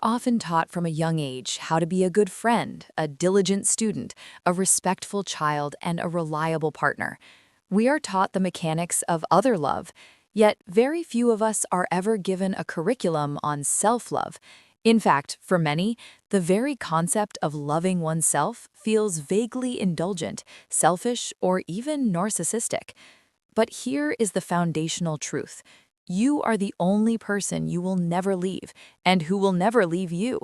often taught from a young age how to be a good friend, a diligent student, a respectful child, and a reliable partner. We are taught the mechanics of other love, yet very few of us are ever given a curriculum on self-love. In fact, for many, the very concept of loving oneself feels vaguely indulgent, selfish, or even narcissistic. But here is the foundational truth. You are the only person you will never leave, and who will never leave you.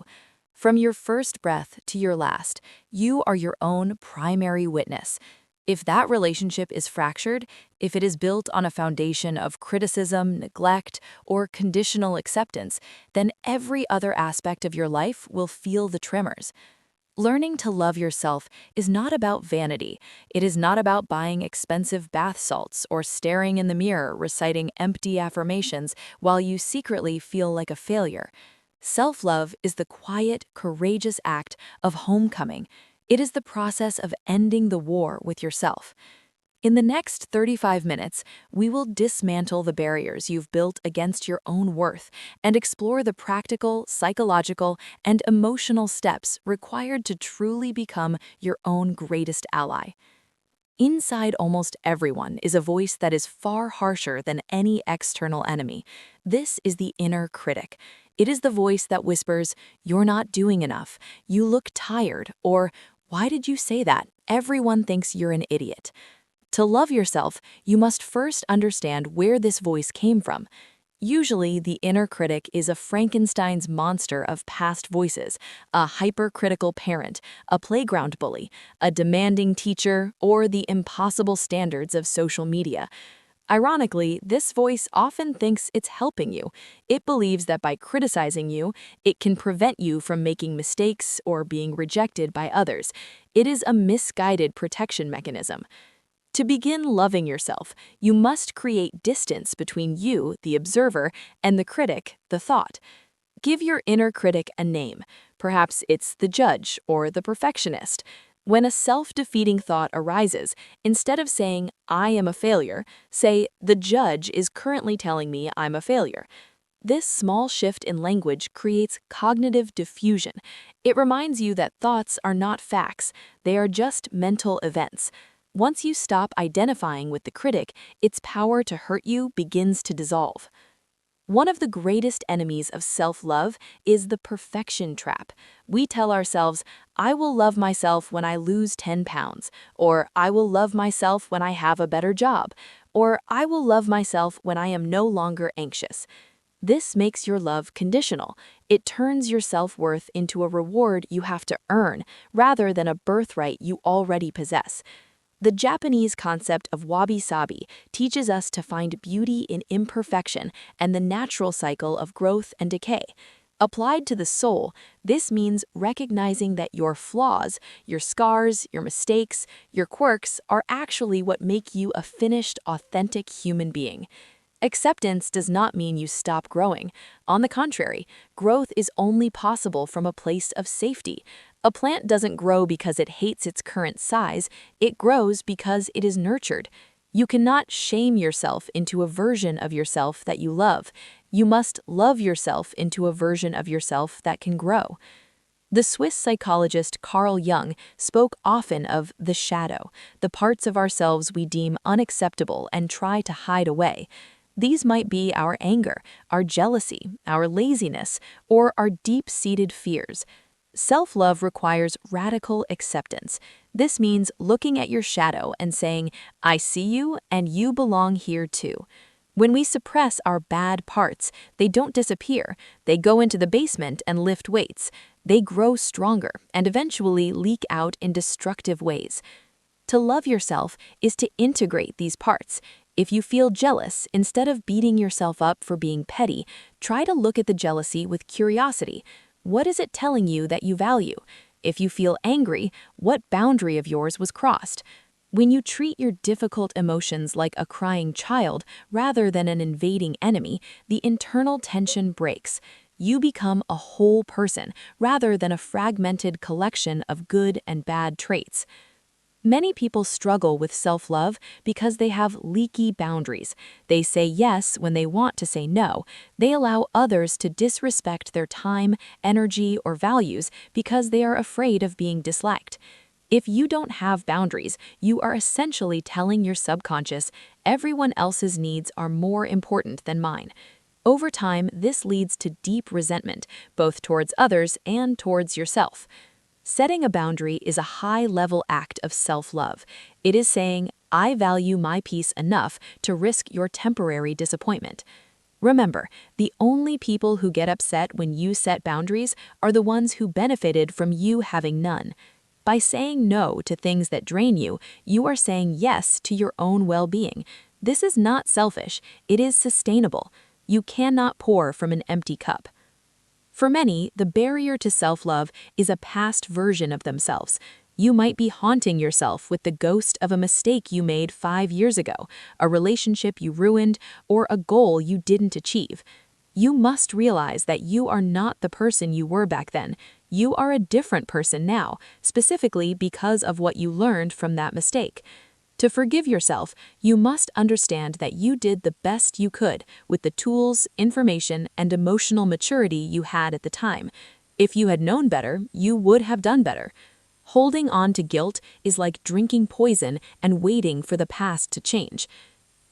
From your first breath to your last, you are your own primary witness. If that relationship is fractured, if it is built on a foundation of criticism, neglect, or conditional acceptance, then every other aspect of your life will feel the tremors. Learning to love yourself is not about vanity. It is not about buying expensive bath salts or staring in the mirror reciting empty affirmations while you secretly feel like a failure. Self-love is the quiet, courageous act of homecoming. It is the process of ending the war with yourself. In the next 35 minutes, we will dismantle the barriers you've built against your own worth and explore the practical, psychological, and emotional steps required to truly become your own greatest ally. Inside almost everyone is a voice that is far harsher than any external enemy. This is the inner critic. It is the voice that whispers, "You're not doing enough," "You look tired," or "Why did you say that? Everyone thinks you're an idiot." To love yourself, you must first understand where this voice came from. Usually, the inner critic is a Frankenstein's monster of past voices, a hypercritical parent, a playground bully, a demanding teacher, or the impossible standards of social media. Ironically, this voice often thinks it's helping you. It believes that by criticizing you, it can prevent you from making mistakes or being rejected by others. It is a misguided protection mechanism. To begin loving yourself, you must create distance between you, the observer, and the critic, the thought. Give your inner critic a name. Perhaps it's the judge or the perfectionist. When a self-defeating thought arises, instead of saying, "I am a failure," say, "The judge is currently telling me I'm a failure." This small shift in language creates cognitive diffusion. It reminds you that thoughts are not facts, they are just mental events. Once you stop identifying with the critic, its power to hurt you begins to dissolve. One of the greatest enemies of self-love is the perfection trap. We tell ourselves, "I will love myself when I lose 10 pounds," or "I will love myself when I have a better job," or "I will love myself when I am no longer anxious." This makes your love conditional. It turns your self-worth into a reward you have to earn, rather than a birthright you already possess. The Japanese concept of wabi-sabi teaches us to find beauty in imperfection and the natural cycle of growth and decay. Applied to the soul, this means recognizing that your flaws, your scars, your mistakes, your quirks are actually what make you a finished, authentic human being. Acceptance does not mean you stop growing. On the contrary, growth is only possible from a place of safety. A plant doesn't grow because it hates its current size, it grows because it is nurtured. You cannot shame yourself into a version of yourself that you love. You must love yourself into a version of yourself that can grow. The Swiss psychologist Carl Jung spoke often of the shadow, the parts of ourselves we deem unacceptable and try to hide away. These might be our anger, our jealousy, our laziness, or our deep-seated fears. Self-love requires radical acceptance. This means looking at your shadow and saying, "I see you and you belong here too." When we suppress our bad parts, they don't disappear. They go into the basement and lift weights. They grow stronger and eventually leak out in destructive ways. To love yourself is to integrate these parts. If you feel jealous, instead of beating yourself up for being petty, try to look at the jealousy with curiosity. What is it telling you that you value? If you feel angry, what boundary of yours was crossed? When you treat your difficult emotions like a crying child rather than an invading enemy, the internal tension breaks. You become a whole person rather than a fragmented collection of good and bad traits. Many people struggle with self-love because they have leaky boundaries. They say yes when they want to say no. They allow others to disrespect their time, energy, or values because they are afraid of being disliked. If you don't have boundaries, you are essentially telling your subconscious, everyone else's needs are more important than mine. Over time, this leads to deep resentment, both towards others and towards yourself. Setting a boundary is a high-level act of self-love. It is saying, I value my peace enough to risk your temporary disappointment. Remember, the only people who get upset when you set boundaries are the ones who benefited from you having none. By saying no to things that drain you, you are saying yes to your own well-being. This is not selfish, it is sustainable. You cannot pour from an empty cup. For many, the barrier to self-love is a past version of themselves. You might be haunting yourself with the ghost of a mistake you made 5 years ago, a relationship you ruined, or a goal you didn't achieve. You must realize that you are not the person you were back then. You are a different person now, specifically because of what you learned from that mistake. To forgive yourself, you must understand that you did the best you could with the tools, information, and emotional maturity you had at the time. If you had known better, you would have done better. Holding on to guilt is like drinking poison and waiting for the past to change.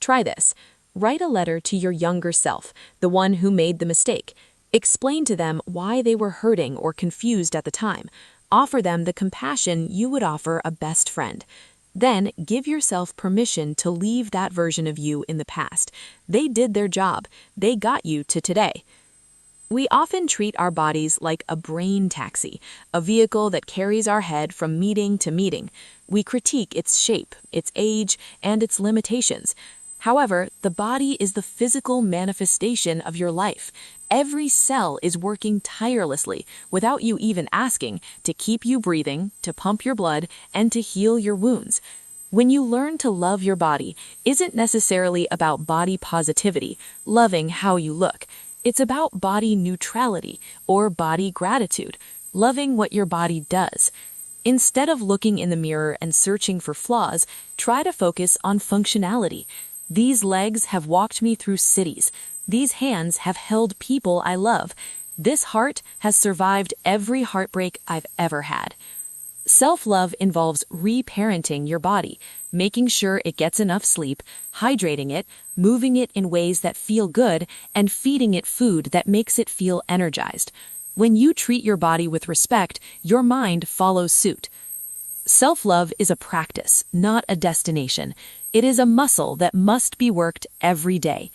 Try this. Write a letter to your younger self, the one who made the mistake. Explain to them why they were hurting or confused at the time. Offer them the compassion you would offer a best friend. Then give yourself permission to leave that version of you in the past. They did their job. They got you to today. We often treat our bodies like a brain taxi, a vehicle that carries our head from meeting to meeting. We critique its shape, its age, and its limitations. However, the body is the physical manifestation of your life. Every cell is working tirelessly, without you even asking, to keep you breathing, to pump your blood, and to heal your wounds. When you learn to love your body, isn't necessarily about body positivity, loving how you look. It's about body neutrality, or body gratitude, loving what your body does. Instead of looking in the mirror and searching for flaws, try to focus on functionality. These legs have walked me through cities. These hands have held people I love. This heart has survived every heartbreak I've ever had. Self-love involves reparenting your body, making sure it gets enough sleep, hydrating it, moving it in ways that feel good, and feeding it food that makes it feel energized. When you treat your body with respect, your mind follows suit. Self-love is a practice, not a destination. It is a muscle that must be worked every day.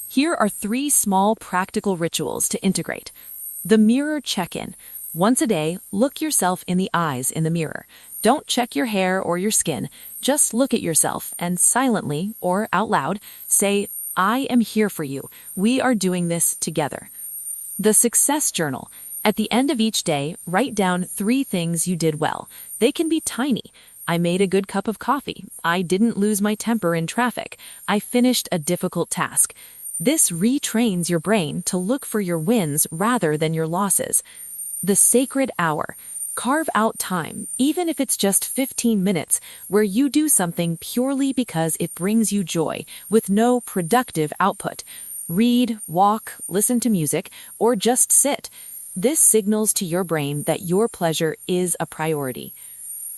Here are 3 small practical rituals to integrate. The mirror check-in. Once a day, look yourself in the eyes in the mirror. Don't check your hair or your skin. Just look at yourself and silently, or out loud, say, I am here for you. We are doing this together. The success journal. At the end of each day, write down 3 things you did well. They can be tiny. I made a good cup of coffee. I didn't lose my temper in traffic. I finished a difficult task. This retrains your brain to look for your wins rather than your losses. The sacred hour. Carve out time, even if it's just 15 minutes, where you do something purely because it brings you joy, with no productive output. Read, walk, listen to music, or just sit. This signals to your brain that your pleasure is a priority.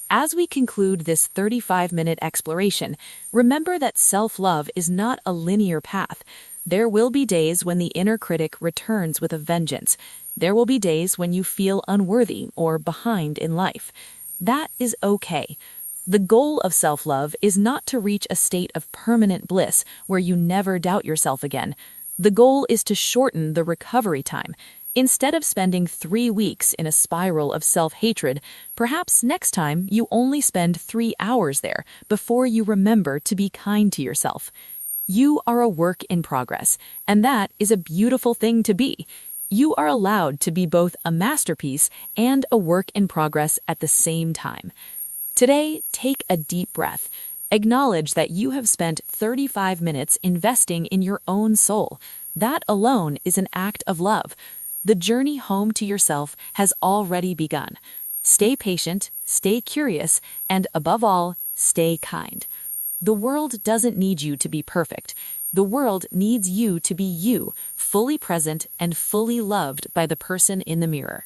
As we conclude this 35-minute exploration, remember that self-love is not a linear path. There will be days when the inner critic returns with a vengeance. There will be days when you feel unworthy or behind in life. That is okay. The goal of self-love is not to reach a state of permanent bliss where you never doubt yourself again. The goal is to shorten the recovery time. Instead of spending 3 weeks in a spiral of self-hatred, perhaps next time you only spend 3 hours there before you remember to be kind to yourself. You are a work in progress, and that is a beautiful thing to be. You are allowed to be both a masterpiece and a work in progress at the same time. Today, take a deep breath. Acknowledge that you have spent 35 minutes investing in your own soul. That alone is an act of love. The journey home to yourself has already begun. Stay patient, stay curious, and above all, Stay kind. The world doesn't need you to be perfect. The world needs you to be you, fully present and fully loved by the person in the mirror.